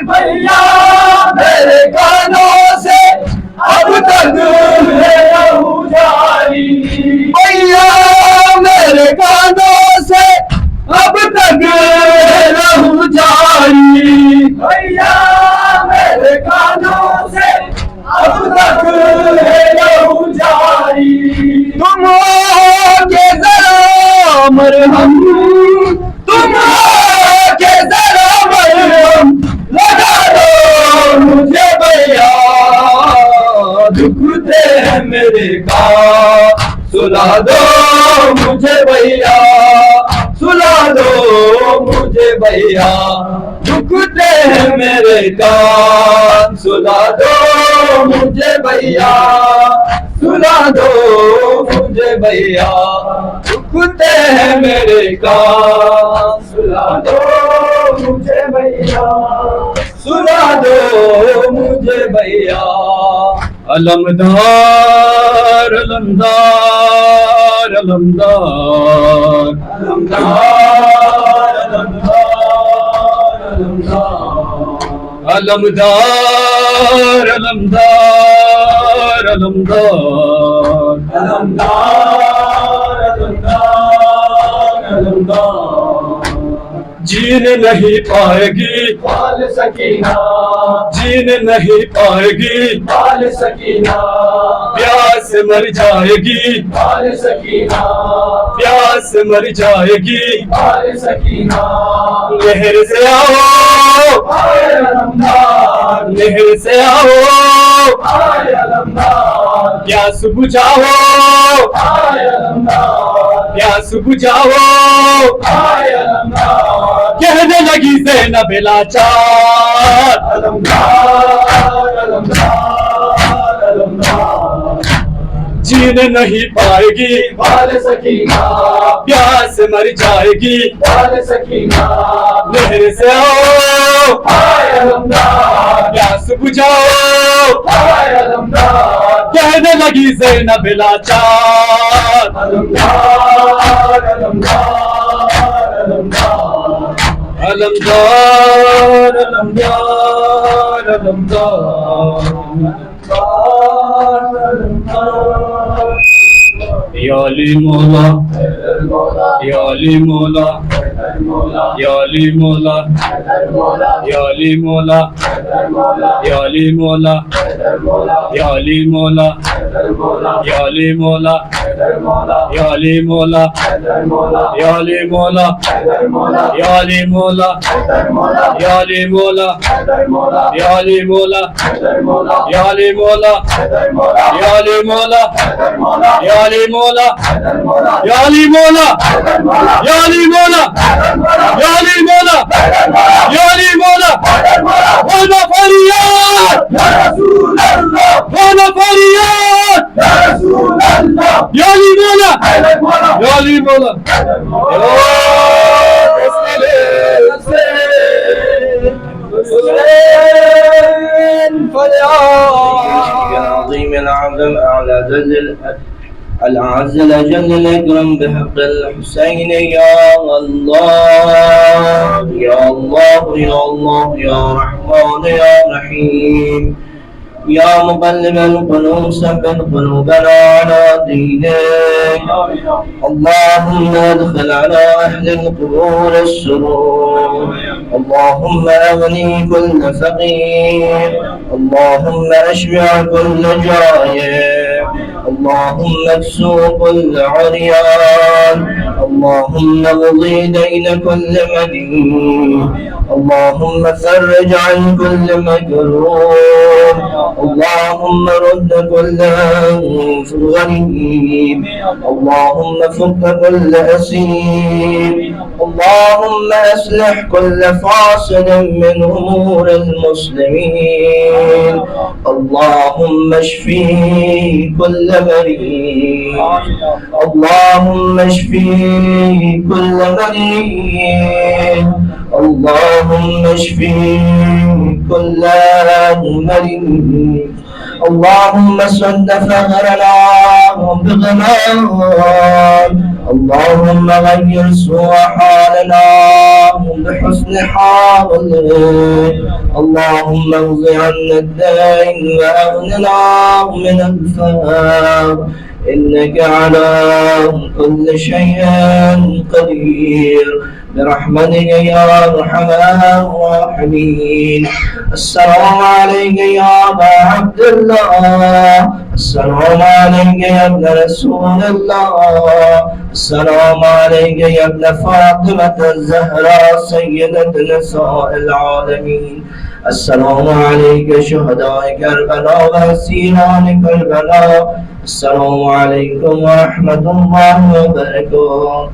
بھیا میرے کانوں سے اب تک لہو جاری بھیا میرے کانوں سے اب تک لہو جاری بھیا میرے کانوں سے اب تک لہو جاری تم ہو کہ ذرا مرہم تم ہو کہ ذرا مرہم لگا دو مجھے بھیا دکھتے ہیں میرے کان سلا دو مجھے بھیا سلا دو مجھے بھیا دکھتے ہیں میرے کان سلا دو مجھے بھیا سلا دو مجھے بھیا دکھتے ہیں میرے کان سلا دو مجھے بھیا سلا دو مجھے بھیا علمدار علمدار علمدار علمدار علمدار علمدار علمدار علمدار جین نہیں پائے گی بال سکینہ جین نہیں پائے گی بال سکینہ پیاس مر جائے گی بال سکینہ پیاس مر جائے گی بال سکینہ نہر سے آؤ آئے علمدار نہر سے آؤ آئے علمدار پیاس بجھاؤ آئے علمدار پیاس بجھاؤ آئے علمدار کہنے لگی زینب لاچار علمدار علمدار علمدار جین نہیں پائے گی بال سکینہ پیاس مر جائے گی بال سکینہ نہر سے آؤ آئے علمدار پیاس بجھاؤ آئے علمدار کہنے لگی زینب لاچار علمدار علمدار علمدار علمدار علمدار علمدار یا علی مولا یا علی مولا یا علی مولا یا علی مولا یا علی مولا یا علی مولا یا علی مولا يا علي مولا يا علي مولا يا علي مولا يا علي مولا يا علي مولا يا علي مولا يا علي مولا يا علي مولا يا علي مولا يا علي مولا يا علي مولا يا علي مولا وانا فرياد يا رسول الله وانا فرياد يا رسول الله يا علي مولا يا علي مولا العظيم العظم أعلى جل الأعز الأجل الأكرم بحق الحسين يا الله يا الله يا الله يا رحمن يا رحيم يا مقلب القلوب ثبت قلوبنا على دينك اللهم ادخل على أهل القبور السرور اللهم أغني كل فقير اللهم أشبع كل جائع اللهم اكسو كل عريان اللهم اقضي دين كل مدين اللهم فرج عن كل مكروه اللهم رد كل غريب اللهم فك كل أسير اللهم أصلح كل فاسد من أمور المسلمين اللهم اشفي كل مريض اللهم اشفي كل مريض اللهم اشفي كل مريض اللهم سد فقرنا بغنى اللهم غير سوء حالنا بحسن حالك اللهم اغض عنا الدين واغننا من الفقر إنك على كل شيء قدير برحمتك يا أرحم الراحمين. السلام عليك يا أبا عبد الله، السلام عليك يا ابن رسول الله، السلام عليك يا ابن فاطمة الزهراء سيدة نساء العالمين، السلام عليك شهداء كربلاء وأسيران كربلاء، السلام عليكم ورحمة الله وبركاته.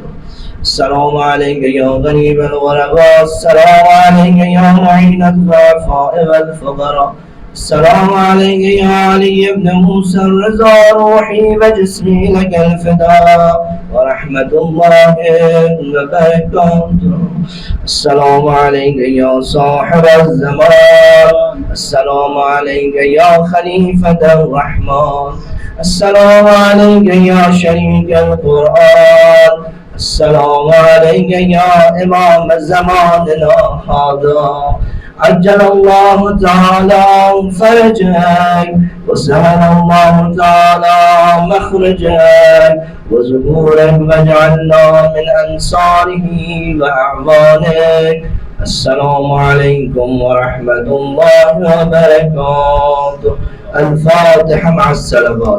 السلام عليك يا غريب الغرباء، السلام عليك يا معين الضعفاء والفقراء، السلام عليك يا علي بن موسى الرضا، روحي وجسمي لك الفداء ورحمة الله وبركاته. السلام عليك يا صاحب الزمان، السلام عليك يا خليفة الرحمن، السلام عليك يا شريك القرآن، السلام عليك يا إمام زماننا هذا، عجل الله تعالى فرجك وسهل الله تعالى مخرجك وزهورك، واجعلنا من أنصاره وأعوانك. السلام عليكم ورحمة الله وبركاته. الفاتحة مع السلامات.